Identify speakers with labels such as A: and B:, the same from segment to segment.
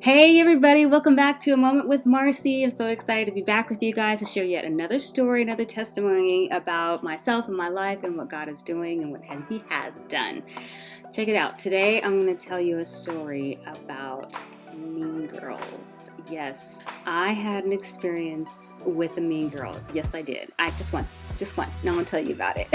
A: Hey everybody, welcome back to A Moment with Marcy. I'm so excited to be back with you guys to share yet another story, another testimony about myself and my life and what God is doing and what He has done. Check it out. Today I'm going to tell you a story about Mean Girls. Yes, I had an experience with a mean girl. Yes, I did. I just one. Now I'm going to tell you about it.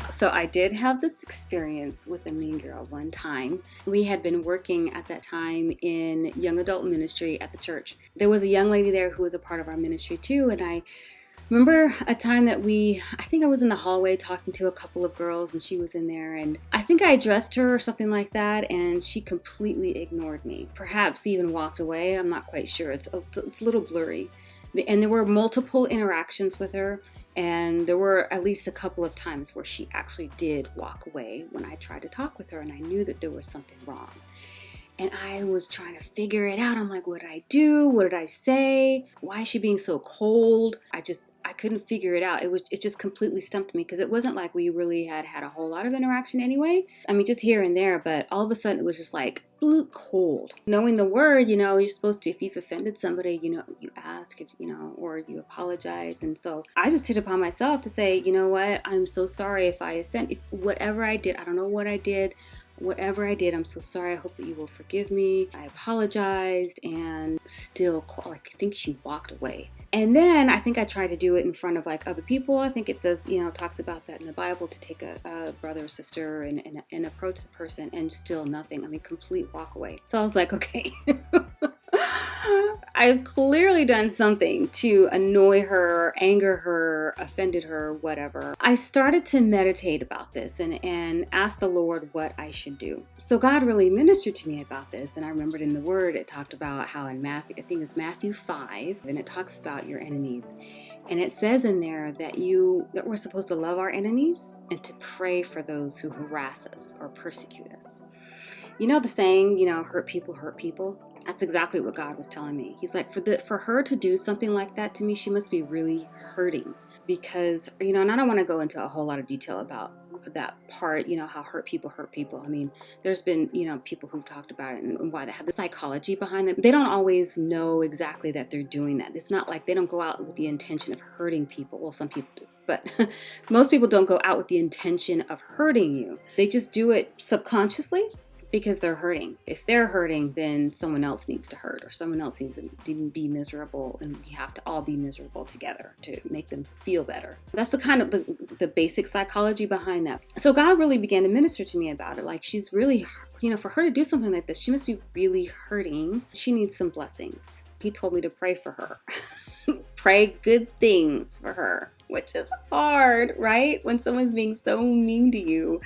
A: So I did have this experience with a mean girl one time. We had been working at that time in young adult ministry at the church. There was a young lady there who was a part of our ministry too, and I remember a time that I think I was in the hallway talking to a couple of girls and she was in there, and I think I addressed her or something like that, and she completely ignored me. Perhaps even walked away. I'm not quite sure. It's a little blurry. And there were multiple interactions with her, and there were at least a couple of times where she actually did walk away when I tried to talk with her, and I knew that there was something wrong. And I was trying to figure it out. I'm like, what did I do? What did I say? Why is she being so cold? I couldn't figure it out. It just completely stumped me because it wasn't like we really had a whole lot of interaction anyway. I mean, just here and there, but all of a sudden it was just like cold. Knowing the word, you're supposed to, if you've offended somebody, you ask if, or you apologize. And so I just took it upon myself to say, you know what? I'm so sorry if I offend, if whatever I did, I don't know what I did. Whatever I did, I'm so sorry. I hope that you will forgive me. I apologized, and still, I think she walked away. And then I think I tried to do it in front of like other people. I think it says, talks about that in the Bible, to take a brother or sister and approach the person, and still nothing. I mean, complete walk away. So I was like, okay. I've clearly done something to annoy her, anger her, offended her, whatever. I started to meditate about this and ask the Lord what I should do. So God really ministered to me about this. And I remembered in the Word, it talked about how in Matthew, I think it's Matthew 5, and it talks about your enemies. And it says in there that we're supposed to love our enemies and to pray for those who harass us or persecute us. You know the saying, hurt people hurt people? That's exactly what God was telling me. He's like, for her to do something like that to me, she must be really hurting. Because, and I don't want to go into a whole lot of detail about that part, how hurt people hurt people. I mean, there's been, people who talked about it and why they have the psychology behind them. They don't always know exactly that they're doing that. It's not like they don't go out with the intention of hurting people. Well, some people do. But most people don't go out with the intention of hurting you. They just do it subconsciously because they're hurting. If they're hurting, then someone else needs to hurt, or someone else needs to be miserable, and we have to all be miserable together to make them feel better. That's the kind of the basic psychology behind that. So God really began to minister to me about it. Like, she's really, for her to do something like this, she must be really hurting. She needs some blessings. He told me to pray for her. Pray good things for her, which is hard, right? When someone's being so mean to you,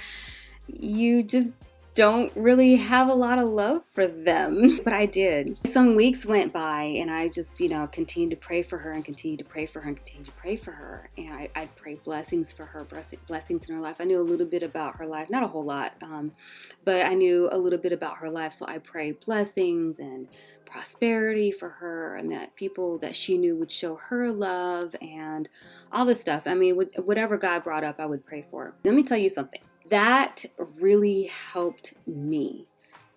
A: you just don't really have a lot of love for them. But I did. Some weeks went by, and I just, continued to pray for her and continued to pray for her and continued to pray for her. And I'd pray blessings for her, blessings in her life. I knew a little bit about her life, not a whole lot, but I knew a little bit about her life. So I prayed blessings and prosperity for her, and that people that she knew would show her love and all this stuff. I mean, whatever God brought up, I would pray for. Let me tell you something. That really helped me,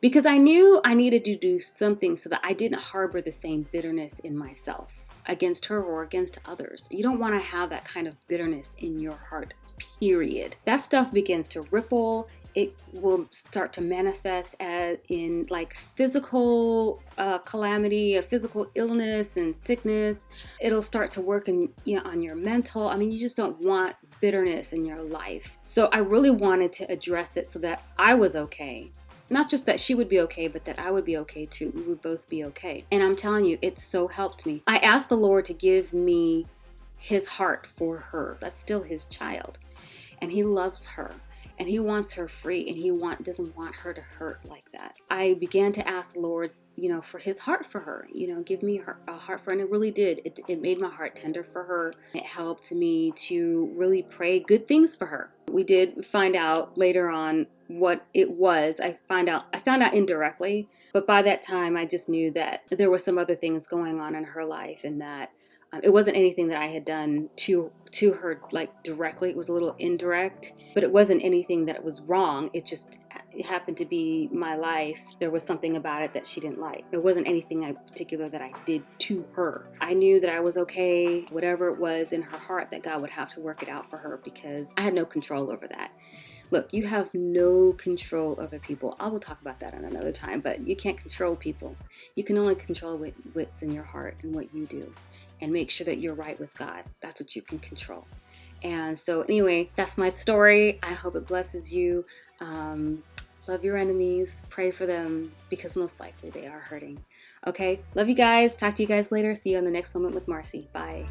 A: because I knew I needed to do something so that I didn't harbor the same bitterness in myself against her or against others. You don't want to have that kind of bitterness in your heart, period. That stuff begins to ripple. It will start to manifest in like physical calamity, a physical illness and sickness. It'll start to work on your mental. I mean, you just don't want bitterness in your life. So I really wanted to address it so that I was okay. Not just that she would be okay, but that I would be okay too. We would both be okay. And I'm telling you, it so helped me. I asked the Lord to give me his heart for her. That's still his child. And he loves her. And he wants her free, and he doesn't want her to hurt like that. I began to ask the Lord, for his heart for her, give me a heart for her. And it really did. It made my heart tender for her. It helped me to really pray good things for her. We did find out later on what it was. I found out indirectly, but by that time I just knew that there were some other things going on in her life, and that It wasn't anything that I had done to her like directly. It was a little indirect, but it wasn't anything that was wrong. It happened to be my life. There was something about it that she didn't like. It wasn't anything in particular that I did to her. I knew that I was okay, whatever it was in her heart, that God would have to work it out for her, because I had no control over that. Look, you have no control over people. I will talk about that in another time, but you can't control people. You can only control what's in your heart and what you do, and make sure that you're right with God. That's what you can control. And so anyway, that's my story. I hope it blesses you. Love your enemies. Pray for them, because most likely they are hurting. Okay, love you guys. Talk to you guys later. See you on the next Moment with Marcy. Bye.